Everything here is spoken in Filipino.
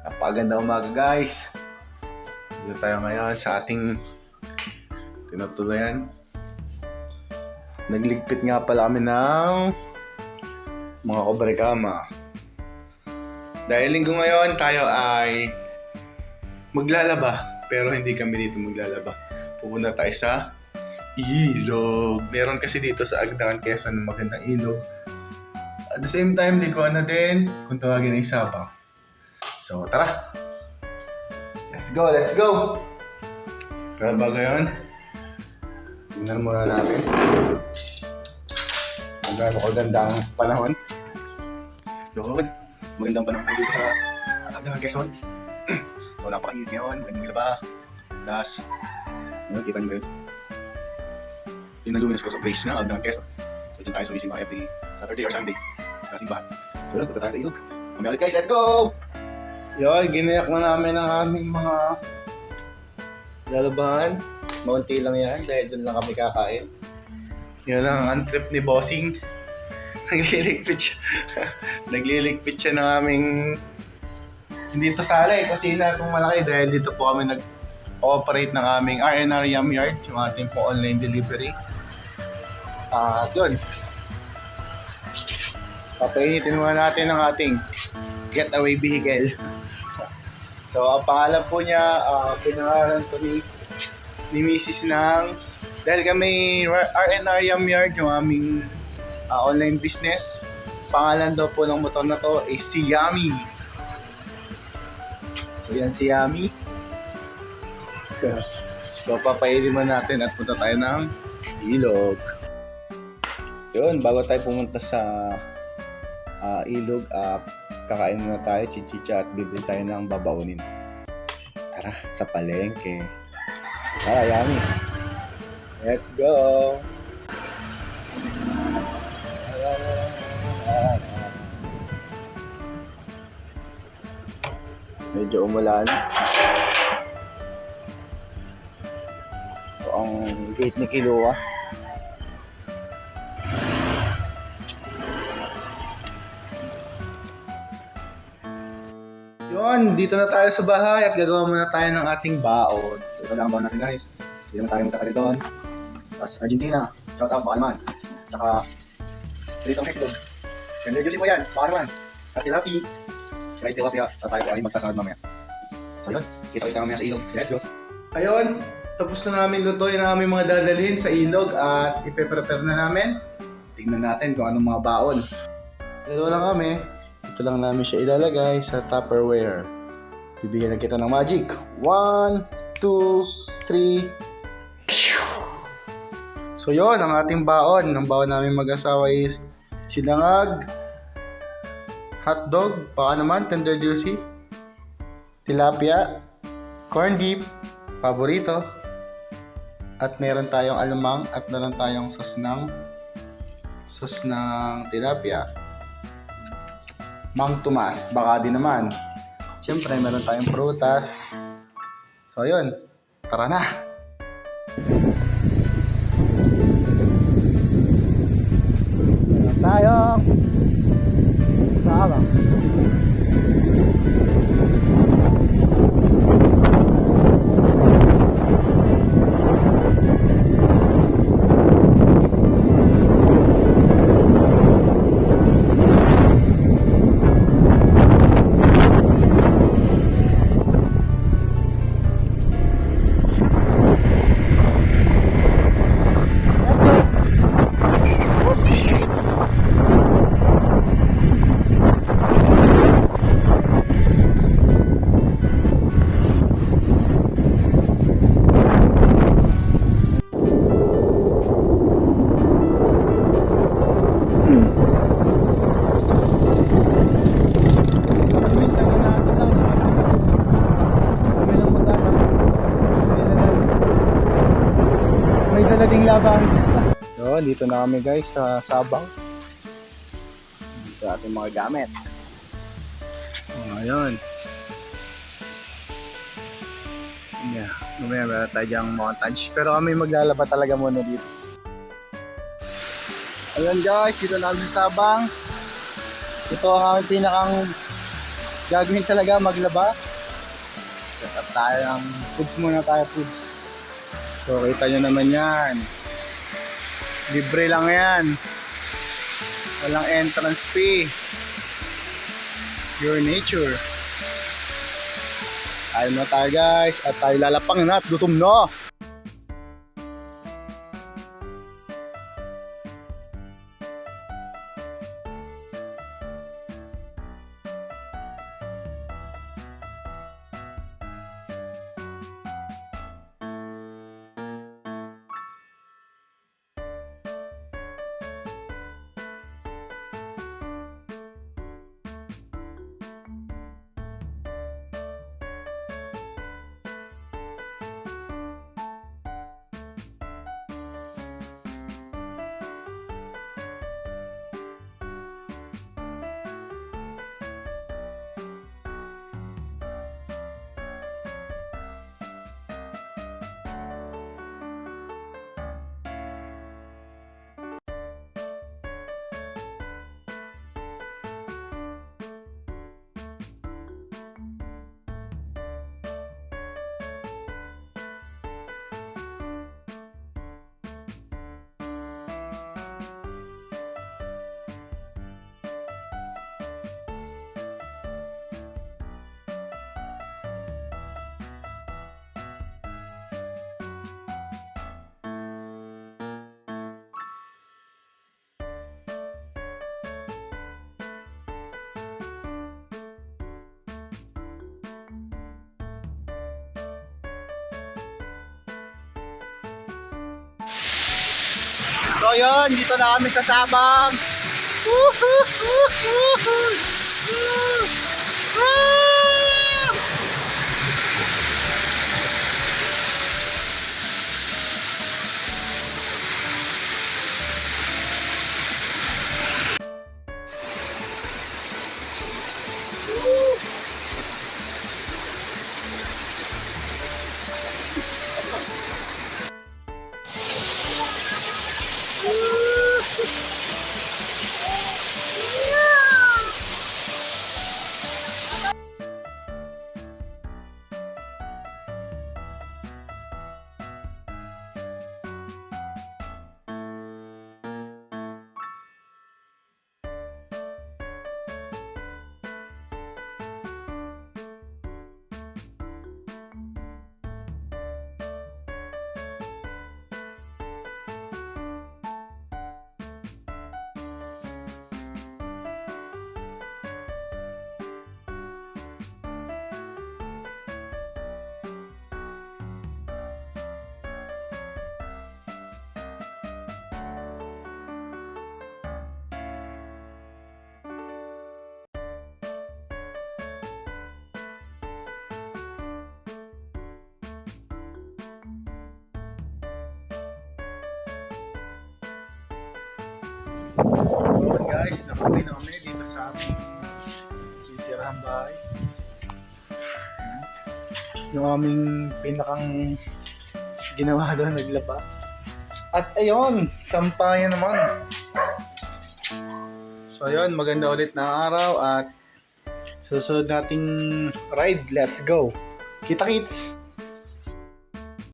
Napakaganda umaga guys. Dito tayo ngayon sa ating tinutuloyan. Nagligpit nga pala kami ng mga kobrekama. Dahil linggo ngayon tayo ay maglalaba. Pero hindi kami dito maglalaba. Pupunta tayo sa ilog. Meron kasi dito sa Agdaan, Quezon ng magandang ilog. At the same time, liguan na din kung tawagin ay Sabang. So, tara! Let's go! Pero bago yun, tingnan muna natin. Ang gano'n kaganda ang panahon. Yun, magandang panahon dito sa Agdaan, Quezon. So, napakainit ngayon, magandang laba. Plus, kita nyo kayo. Yung naluminas ko sa place na Agdaan, Quezon. So, dyan tayo sumisimba every Saturday or Sunday sa simbahan. So, yun, punta tayo sa ilog. Mamaya ulit guys, let's go! Yun, ginayak na namin ang aming mga lalabahan. Maunti lang yan dahil doon lang kami kakain. Yun lang ang trip ni Bossing. Nagliligpit siya. Nagliligpit siya ng aming hindi to sala eh, kusina itong malaki dahil dito po kami nag-operate ng aming R&R Yum Yard, yung ating po online delivery. At yun, papainitin muna natin ang ating getaway vehicle. So, ang pangalan po niya, pinangalan po ni Mrs. ng, dahil kami R&R Yum Yard, yung aming online business, pangalan daw po ng motor na to ay si Yummy. So, yan si Yummy. So, papainin mo natin at punta tayo ng ilog. Yun, bago tayo pumunta sa ilog, kakain muna tayo, chichicha at bibili tayo ng babaunin. Tara, sa palengke. Tara, Yummy. Let's go! Medyo umulan. Ito ang gate ni Kilua. Yun, dito na tayo sa bahay at gagawa muna tayo ng ating baon. So, ito lang ang baon natin guys. Hindi naman tayo magkakali doon. Tapos Argentina, shout out baka naman. Tsaka, Pritong Hecdog. Ganda juicy mo yan, baka naman. At tilapia. Saka tilapia, at tayo ay magsasagad mamaya. So yun, kita kita mamaya sa ilog. Let's go. Ayun, tapos na namin lutuin ang aming mga dadalhin sa ilog at ipe-prepare na namin. Tingnan natin kung anong mga baon. Dalawa lang kami. Ito lang namin siya ilalagay sa Tupperware. Bibigyan na kita ng magic. 1, 2, 3. So yun, ang ating baon. Ang baon namin mag-asawa is sinangag, hotdog, baka naman, tender juicy, tilapia, corned beef, paborito, at meron tayong alamang at meron tayong sauce ng tilapia. Mang Tomas, baka din naman. Siyempre, meron tayong prutas. So, yun. Tara na! Meron tayong Sabang. Ding laban. So, dito na kami guys sa Sabang. Dito ating mga gamit. Ayun. Yeah, mamaya meron tayo dyang montage. Pero kami maglalaba talaga muna dito. Ayun guys, dito namin sa Sabang. Ito ang aming pinakang gagawin talaga maglaba. Set up tayo ng foods muna tayo, foods. So, kita nyo naman yan. Libre lang yan. Walang entrance fee. Pure nature. Ayun na tayo guys. At tayo lalapang na at gutom na. So yun, dito na kami sa Sabang. So guys, nakauwi na kami dito sa aming titirahan bahay. Yung aming pinakang ginawa doon, naglaba. At ayun, sampayan naman. So ayun, maganda ulit na araw at susunod nating ride. Let's go! Kita kits!